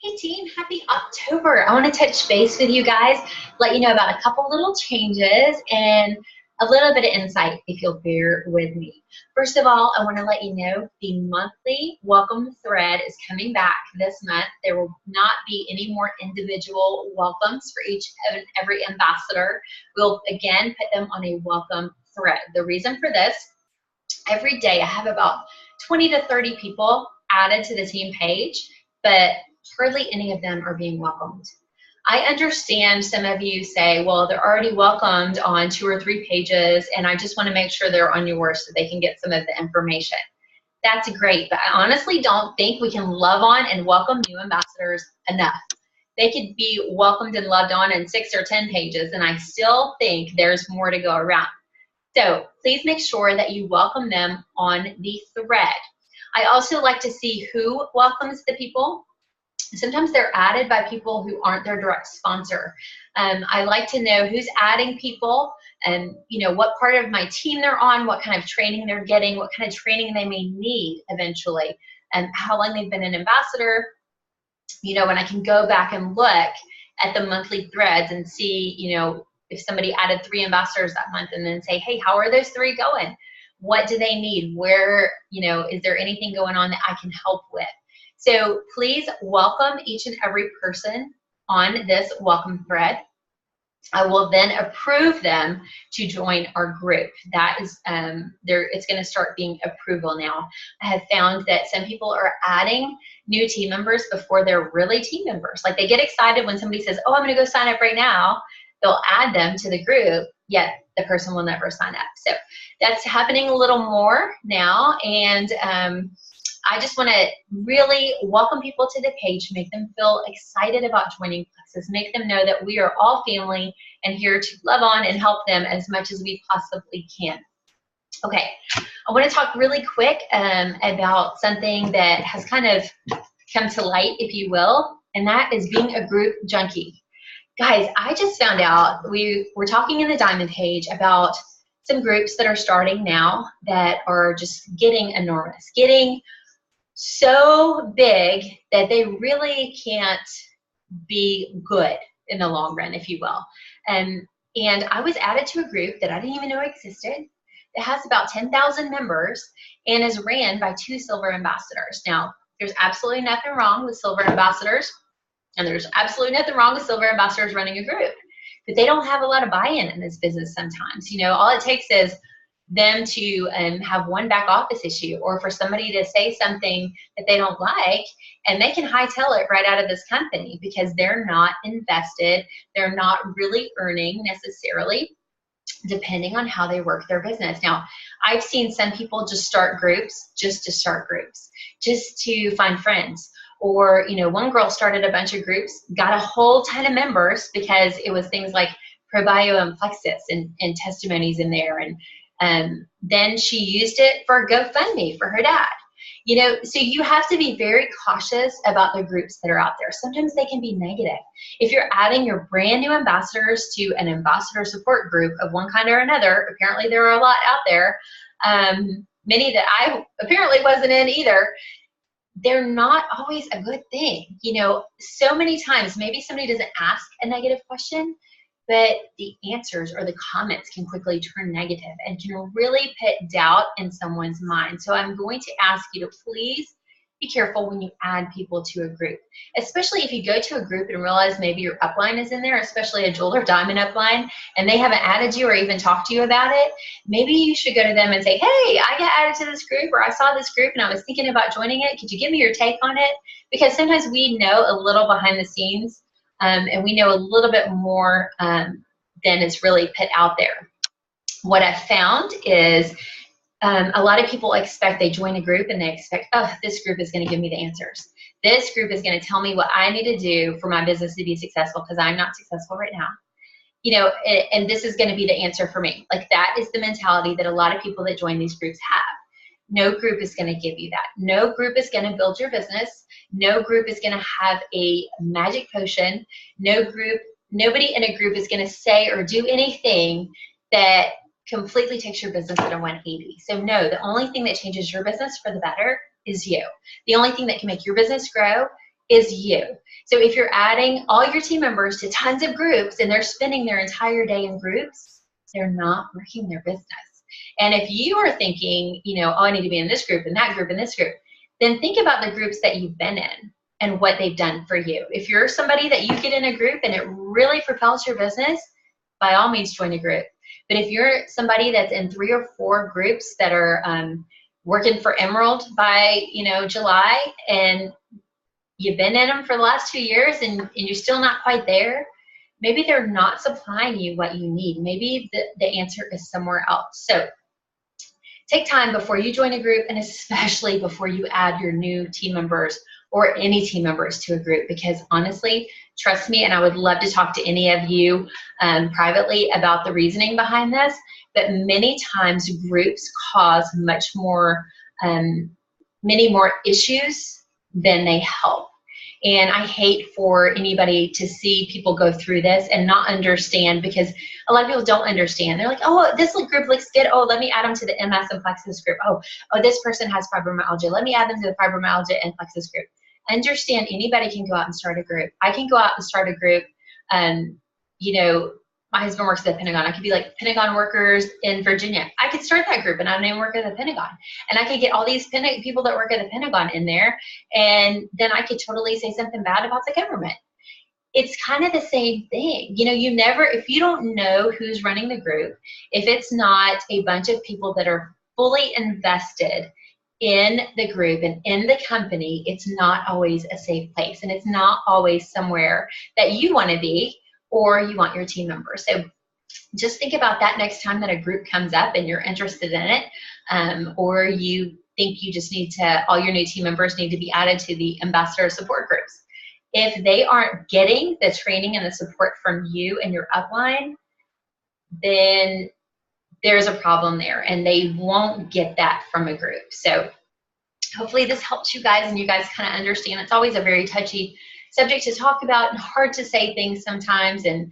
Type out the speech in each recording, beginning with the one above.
Hey team, happy October. I want to touch base with you guys, let you know about a couple little changes and a little bit of insight if you'll bear with me. First of all, I want to let you know the monthly welcome thread is coming back this month. There will not be any more individual welcomes for each and every ambassador. We'll again put them on a welcome thread. The reason for this, every day I have about 20 to 30 people added to the team page, but hardly any of them are being welcomed. I understand some of you say, well, they're already welcomed on 2 or 3 pages, and I just want to make sure they're on yours so they can get some of the information. That's great, but I honestly don't think we can love on and welcome new ambassadors enough. They could be welcomed and loved on in 6 or 10 pages, and I still think there's more to go around. So please make sure that you welcome them on the thread. I also like to see who welcomes the people. Sometimes they're added by people who aren't their direct sponsor. I like to know who's adding people and what part of my team they're on, what kind of training they're getting, what kind of training they may need eventually, and how long they've been an ambassador. And I can go back and look at the monthly threads and see, if somebody added 3 ambassadors that month and then say, hey, how are those 3 going? What do they need? Where, is there anything going on that I can help with? So please welcome each and every person on this welcome thread. I will then approve them to join our group. That is, it's going to start being approval now. I have found that some people are adding new team members before they're really team members. Like they get excited when somebody says, oh, I'm going to go sign up right now. They'll add them to the group, yet the person will never sign up. So that's happening a little more now, and I just want to really welcome people to the page, make them feel excited about joining Plexus, make them know that we are all family and here to love on and help them as much as we possibly can. Okay, I want to talk really quick about something that has kind of come to light, if you will, and that is being a group junkie. Guys, I just found out, we were talking in the Diamond page about some groups that are starting now that are just getting enormous, getting so big that they really can't be good in the long run, if you will. And I was added to a group that I didn't even know existed that has about 10,000 members and is ran by 2 silver ambassadors. Now, there's absolutely nothing wrong with silver ambassadors. And there's absolutely nothing wrong with silver ambassadors running a group, but they don't have a lot of buy-in in this business sometimes. All it takes is them to have one back office issue, or for somebody to say something that they don't like, and they can hightail it right out of this company because they're not invested. They're not really earning necessarily, depending on how they work their business. Now, I've seen some people just start groups just to start groups, just to find friends. Or, one girl started a bunch of groups, got a whole ton of members because it was things like ProBio and Plexus and testimonies in there. And then she used it for GoFundMe for her dad. So you have to be very cautious about the groups that are out there. Sometimes they can be negative. If you're adding your brand new ambassadors to an ambassador support group of one kind or another, apparently there are a lot out there, many that I apparently wasn't in either, they're not always a good thing. So many times, maybe somebody doesn't ask a negative question, but the answers or the comments can quickly turn negative and can really put doubt in someone's mind. So I'm going to ask you to please be careful when you add people to a group, especially if you go to a group and realize maybe your upline is in there, especially a Jewel or Diamond upline, and they haven't added you or even talked to you about it. Maybe you should go to them and say, hey, I got added to this group, or I saw this group and I was thinking about joining it. Could you give me your take on it? Because sometimes we know a little behind the scenes, and we know a little bit more than is really put out there. What I've found is a lot of people expect, they join a group and they expect, oh, this group is going to give me the answers. This group is going to tell me what I need to do for my business to be successful because I'm not successful right now. And this is going to be the answer for me. Like that is the mentality that a lot of people that join these groups have. No group is going to give you that. No group is going to build your business. No group is going to have a magic potion. Nobody in a group is going to say or do anything that completely takes your business at a 180. So no, the only thing that changes your business for the better is you. The only thing that can make your business grow is you. So if you're adding all your team members to tons of groups and they're spending their entire day in groups, they're not working their business. And if you are thinking, you know, oh, I need to be in this group and that group and this group, then think about the groups that you've been in and what they've done for you. If you're somebody that you get in a group and it really propels your business, by all means join a group. But if you're somebody that's in 3 or 4 groups that are working for Emerald by, you know, July, and you've been in them for the last 2 years and you're still not quite there, maybe they're not supplying you what you need. Maybe the answer is somewhere else. So take time before you join a group, and especially before you add your new team members or any team members to a group, because honestly, trust me, and I would love to talk to any of you privately about the reasoning behind this, but many times groups cause much more, many more issues than they help. And I hate for anybody to see people go through this and not understand, because a lot of people don't understand. They're like, oh, this group looks good. Oh, let me add them to the MS and Plexus group. Oh, this person has fibromyalgia. Let me add them to the fibromyalgia and Plexus group. Understand, anybody can go out and start a group. I can go out and start a group. You know, my husband works at the Pentagon. I could be like Pentagon workers in Virginia. I could start that group and I don't even work at the Pentagon. And I could get all these people that work at the Pentagon in there, and then I could totally say something bad about the government. It's kind of the same thing. You know, you never, if you don't know who's running the group, if it's not a bunch of people that are fully invested in the group and in the company, it's not always a safe place. And it's not always somewhere that you want to be or you want your team members. So just think about that next time that a group comes up and you're interested in it, or you think you just need to, all your new team members need to be added to the ambassador support groups. If they aren't getting the training and the support from you and your upline, then there's a problem there, and they won't get that from a group. So hopefully this helps you guys, and you guys kind of understand. It's always a very touchy subject to talk about and hard to say things sometimes, and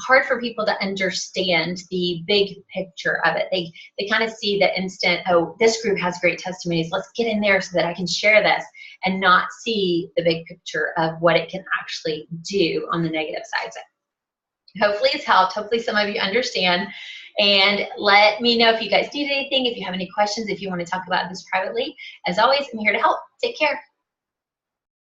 hard for people to understand the big picture of it. They kind of see the instant, oh, this group has great testimonies, let's get in there so that I can share this, and not see the big picture of what it can actually do on the negative side. So hopefully it's helped. Hopefully some of you understand. And let me know if you guys need anything, if you have any questions, if you want to talk about this privately. As always, I'm here to help. Take care.